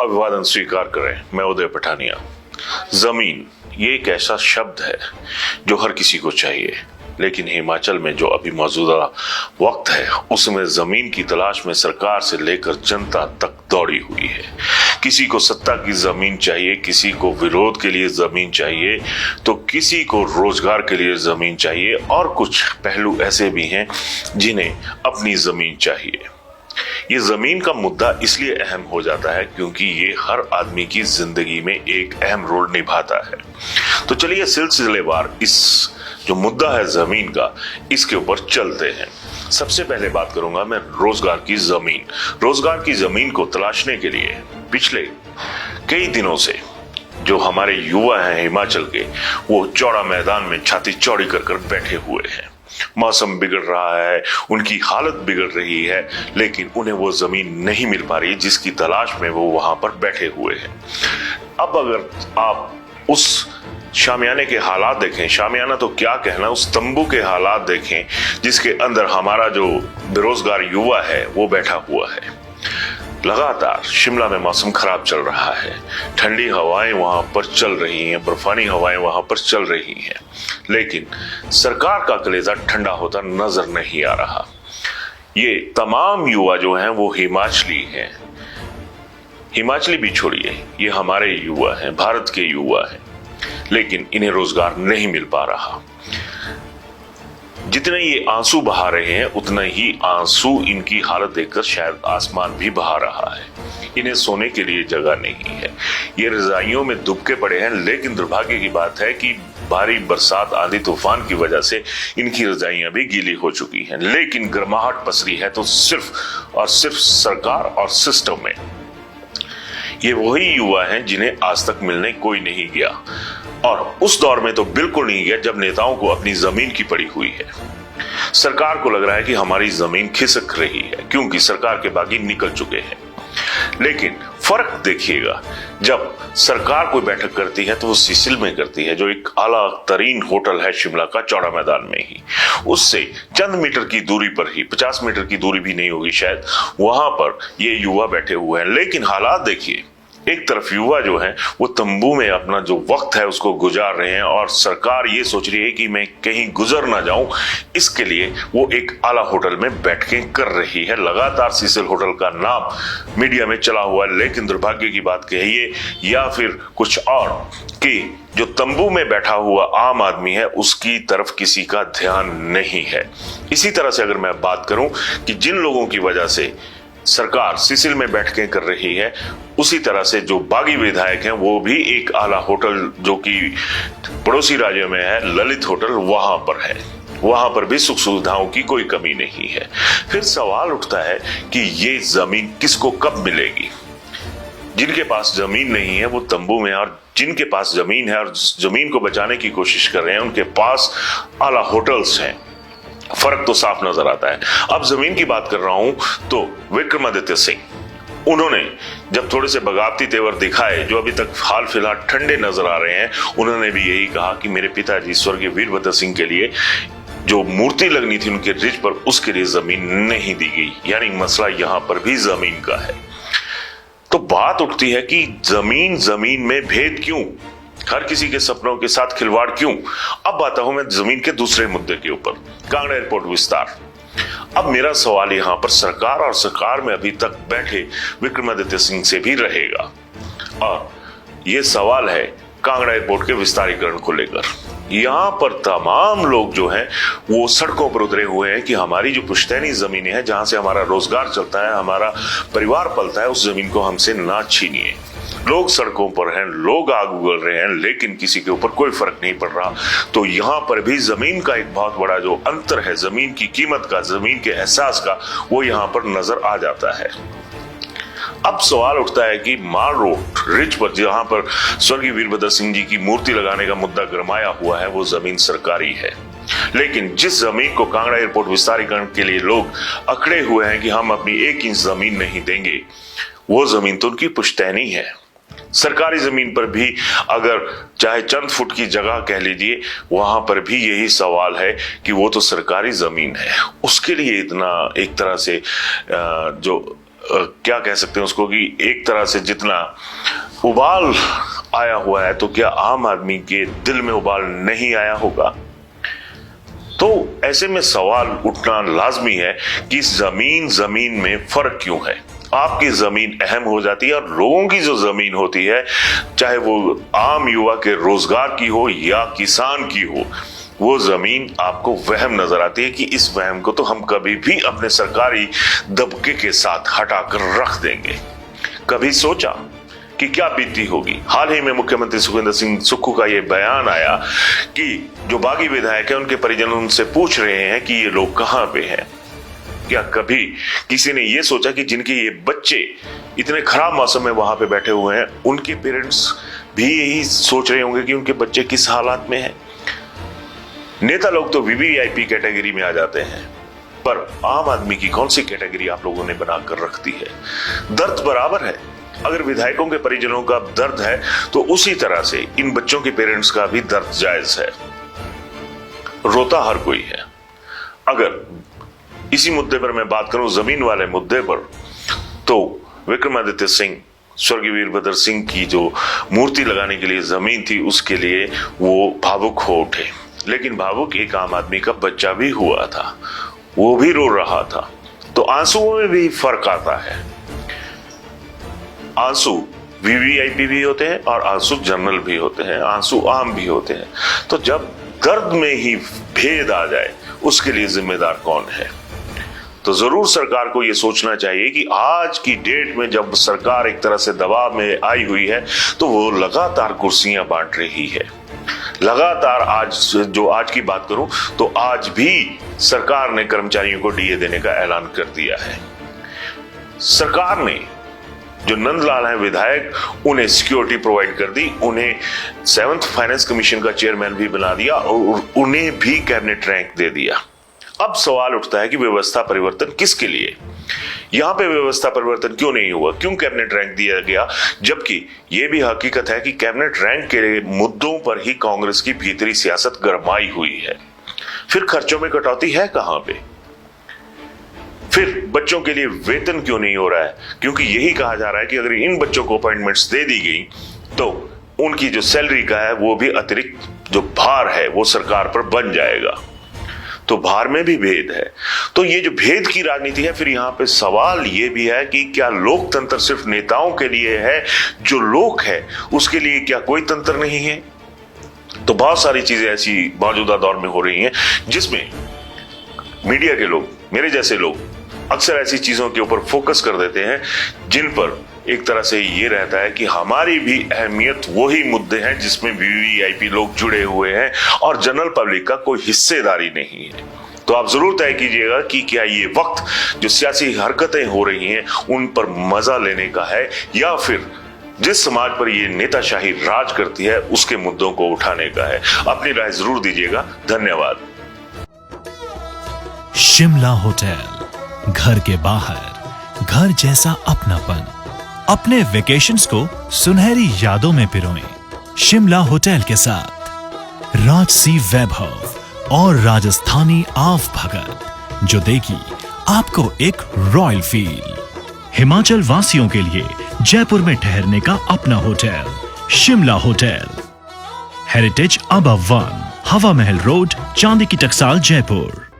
अभिवादन स्वीकार करें। मैं उदय पठानिया। जमीन ये एक ऐसा शब्द है जो हर किसी को चाहिए, लेकिन हिमाचल में जो अभी मौजूदा वक्त है उसमें जमीन की तलाश में सरकार से लेकर जनता तक दौड़ी हुई है। किसी को सत्ता की जमीन चाहिए, किसी को विरोध के लिए जमीन चाहिए, तो किसी को रोजगार के लिए जमीन चाहिए, और कुछ पहलू ऐसे भी हैं जिन्हें अपनी जमीन चाहिए। ये जमीन का मुद्दा इसलिए अहम हो जाता है क्योंकि ये हर आदमी की जिंदगी में एक अहम रोल निभाता है। तो चलिए सिलसिलेवार इस जो मुद्दा है जमीन का, इसके ऊपर चलते हैं। सबसे पहले बात करूंगा मैं रोजगार की जमीन। रोजगार की जमीन को तलाशने के लिए पिछले कई दिनों से जो हमारे युवा हैं हिमाचल के, वो चौड़ा मैदान में छाती चौड़ी कर बैठे हुए हैं। मौसम बिगड़ रहा है, उनकी हालत बिगड़ रही है, लेकिन उन्हें वो जमीन नहीं मिल पा रही जिसकी तलाश में वो वहां पर बैठे हुए हैं। अब अगर आप उस शामियाने के हालात देखें, शामियाना तो क्या कहना, उस तंबू के हालात देखें जिसके अंदर हमारा जो बेरोजगार युवा है वो बैठा हुआ है। लगातार शिमला में मौसम खराब चल रहा है, ठंडी हवाएं वहां पर चल रही हैं, बर्फानी हवाएं वहां पर चल रही हैं, लेकिन सरकार का कलेजा ठंडा होता नजर नहीं आ रहा। ये तमाम युवा जो हैं वो हिमाचली हैं। हिमाचली भी छोड़िए, ये हमारे युवा हैं, भारत के युवा हैं, लेकिन इन्हें रोजगार नहीं मिल पा रहा। जितने ये आंसू बहा रहे हैं उतना ही आंसू इनकी हालत देखकर शायद आसमान भी बहा रहा है। इन्हें सोने के लिए जगह नहीं है, ये रजाइयों में दुबके पड़े हैं, लेकिन दुर्भाग्य की बात है कि भारी बरसात आंधी तूफान की वजह से इनकी रजाइयां भी गीली हो चुकी हैं। लेकिन गर्माहट पसरी है तो सिर्फ और सिर्फ सरकार और सिस्टम में। ये वही युवा हैं जिन्हें आज तक मिलने कोई नहीं गया, और उस दौर में तो बिल्कुल नहीं गया जब नेताओं को अपनी जमीन की पड़ी हुई है। सरकार को लग रहा है कि हमारी जमीन खिसक रही है क्योंकि सरकार के बागी निकल चुके हैं। लेकिन फर्क देखिएगा, जब सरकार कोई बैठक करती है तो वो सिसिल में करती है, जो एक आला तरीन होटल है शिमला का, चौड़ा मैदान में ही। उससे चंद मीटर की दूरी पर ही, 50 मीटर की दूरी भी नहीं होगी शायद, वहां पर ये युवा बैठे हुए हैं। लेकिन हालात देखिए, एक तरफ युवा जो है वो तंबू में अपना जो वक्त है उसको गुजार रहे हैं, और सरकार ये सोच रही है कि मैं कहीं गुजर ना जाऊं, इसके लिए वो एक आला होटल में बैठ के कर रही है। लगातार सिसिल होटल का नाम मीडिया में चला हुआ है, लेकिन दुर्भाग्य की बात कहिए या फिर कुछ और, कि जो तंबू में बैठा हुआ आम आदमी है उसकी तरफ किसी का ध्यान नहीं है। इसी तरह से अगर मैं बात करूं कि जिन लोगों की वजह से सरकार सिसिल में बैठ के कर रही है, उसी तरह से जो बागी विधायक हैं वो भी एक आला होटल जो कि पड़ोसी राज्यों में है, ललित होटल, वहां पर है। वहां पर भी सुख सुविधाओं की कोई कमी नहीं है। फिर सवाल उठता है कि ये जमीन किसको कब मिलेगी। जिनके पास जमीन नहीं है वो तंबू में, और जिनके पास जमीन है और जमीन को बचाने की कोशिश कर रहे हैं उनके पास आला होटल्स हैं। फर्क तो साफ नजर आता है। अब जमीन की बात कर रहा हूं तो विक्रमादित्य सिंह, उन्होंने जब थोड़े से बगावती तेवर दिखाए जो अभी तक हाल फिलहाल ठंडे नजर आ रहे हैं, उन्होंने भी यही कहा कि मेरे पिताजी स्वर्गीय वीरभद्र सिंह के लिए जो मूर्ति लगनी थी उनके रिज पर, उसके लिए जमीन नहीं दी गई। यानी मसला यहां पर भी जमीन का है। तो बात उठती है कि जमीन में भेद क्यों, हर किसी के सपनों के साथ खिलवाड़ क्यों। अब आता हूं मैं जमीन के दूसरे मुद्दे के ऊपर, कांगड़ा एयरपोर्ट विस्तार। अब मेरा सवाल यहां पर सरकार और सरकार में अभी तक बैठे विक्रमादित्य सिंह से भी रहेगा, और यह सवाल है कांगड़ा एयरपोर्ट के विस्तारीकरण को लेकर। यहां पर तमाम लोग जो हैं वो सड़कों पर उतरे हुए हैं कि हमारी जो पुश्तैनी जमीनें हैं, जहां से हमारा रोजगार चलता है, हमारा परिवार पलता है, उस जमीन को हमसे ना छीनिए। लोग सड़कों पर हैं, लोग आग उगल रहे हैं, लेकिन किसी के ऊपर कोई फर्क नहीं पड़ रहा। तो यहां पर भी जमीन का एक बहुत बड़ा जो अंतर है, जमीन की कीमत का, जमीन के एहसास का, वो यहां पर नजर आ जाता है। अब सवाल उठता है कि माल रोड रिज पर जहां पर स्वर्गीय वीरभद्र सिंह जी की मूर्ति लगाने का मुद्दा गरमाया हुआ है, वो जमीन सरकारी है। लेकिन जिस जमीन को कांगड़ा एयरपोर्ट विस्तारीकरण के लिए लोग अकड़े हुए हैं कि हम अपनी 1 इंच जमीन नहीं देंगे, वो जमीन तो उनकी पुश्तैनी है। सरकारी जमीन पर भी अगर चाहे चंद फुट की जगह कह लीजिए, वहां पर भी यही सवाल है कि वो तो सरकारी जमीन है, उसके लिए इतना एक तरह से जो क्या कह सकते हैं उसको कि एक तरह से जितना उबाल आया हुआ है, तो क्या आम आदमी के दिल में उबाल नहीं आया होगा? तो ऐसे में सवाल उठना लाजमी है कि जमीन में फर्क क्यों है? आपकी जमीन अहम हो जाती है और लोगों की जो जमीन होती है, चाहे वो आम युवा के रोजगार की हो या किसान की हो, वो जमीन आपको वहम नजर आती है कि इस वहम को तो हम कभी भी अपने सरकारी दबके के साथ हटाकर रख देंगे। कभी सोचा कि क्या बीती होगी? हाल ही में मुख्यमंत्री सुखविंदर सिंह सुक्खू का यह बयान आया कि जो बागी विधायक है उनके परिजन उनसे पूछ रहे हैं कि ये लोग कहां पे हैं। क्या कभी किसी ने यह सोचा कि जिनके ये बच्चे इतने खराब मौसम में वहां पे बैठे हुए हैं, उनके पेरेंट्स भी यही सोच रहे होंगे कि उनके बच्चे किस हालात में हैं? नेता लोग तो वीवीआईपी कैटेगरी में आ जाते हैं, पर आम आदमी की कौन सी कैटेगरी आप लोगों ने बनाकर रख दी है? दर्द बराबर है। अगर विधायकों के परिजनों का दर्द है तो उसी तरह से इन बच्चों के पेरेंट्स का भी दर्द जायज है। रोता हर कोई है। अगर इसी मुद्दे पर मैं बात करूं, जमीन वाले मुद्दे पर, तो विक्रमादित्य सिंह, स्वर्गीय वीरभद्र सिंह की जो मूर्ति लगाने के लिए जमीन थी, उसके लिए वो भावुक हो उठे। लेकिन भावुक एक आम आदमी का बच्चा भी हुआ था, वो भी रो रहा था। तो आंसुओं में भी फर्क आता है। आंसू वीवीआईपी भी होते हैं और आंसू जनरल भी होते हैं, आंसू आम भी होते हैं। तो जब दर्द में ही भेद आ जाए, उसके लिए जिम्मेदार कौन है? तो जरूर सरकार को यह सोचना चाहिए कि आज की डेट में जब सरकार एक तरह से दबाव में आई हुई है, तो वो लगातार कुर्सियां बांट रही है। लगातार आज की बात करूं तो आज भी सरकार ने कर्मचारियों को डीए देने का ऐलान कर दिया है। सरकार ने जो नंदलाल है विधायक, उन्हें सिक्योरिटी प्रोवाइड कर दी, उन्हें 7th फाइनेंस कमीशन का चेयरमैन भी बना दिया और उन्हें भी कैबिनेट रैंक दे दिया। अब सवाल उठता है कि व्यवस्था परिवर्तन किसके लिए? यहां पे व्यवस्था परिवर्तन क्यों नहीं हुआ? क्यों कैबिनेट रैंक दिया गया? जबकि यह भी हकीकत है कि कैबिनेट रैंक के मुद्दों पर ही कांग्रेस की भीतरी सियासत गरमाई हुई है। फिर खर्चों में कटौती है कहां पे? फिर बच्चों के लिए वेतन क्यों नहीं हो रहा है? क्योंकि यही कहा जा रहा है कि अगर इन बच्चों को अपॉइंटमेंट्स दे दी गई तो उनकी जो सैलरी का है वो भी अतिरिक्त जो भार है वो सरकार पर बन जाएगा। तो भार में भी भेद है। तो ये जो भेद की राजनीति है, फिर यहां पे सवाल ये भी है कि क्या लोकतंत्र सिर्फ नेताओं के लिए है? जो लोग है उसके लिए क्या कोई तंत्र नहीं है? तो बहुत सारी चीजें ऐसी मौजूदा दौर में हो रही हैं जिसमें मीडिया के लोग, मेरे जैसे लोग, अक्सर ऐसी चीजों के ऊपर फोकस कर देते हैं जिन पर एक तरह से ये रहता है कि हमारी भी अहमियत वही मुद्दे हैं जिसमें वीवीआईपी लोग जुड़े हुए हैं और जनरल पब्लिक का कोई हिस्सेदारी नहीं है। तो आप जरूर तय कीजिएगा कि क्या ये वक्त जो सियासी हरकतें हो रही हैं उन पर मजा लेने का है, या फिर जिस समाज पर ये नेताशाही राज करती है उसके मुद्दों को उठाने का है। अपनी राय जरूर दीजिएगा। धन्यवाद। शिमला होटल, घर के बाहर घर जैसा अपनापन। अपने वेकेशंस को सुनहरी यादों में पिरोएं शिमला होटल के साथ। राजसी वैभव और राजस्थानी आव भगत, जो देगी आपको एक रॉयल फील। हिमाचल वासियों के लिए जयपुर में ठहरने का अपना hotel Shimla hotel. Heritage above 1, हवा महल रोड, चांदी की टकसाल, जयपुर।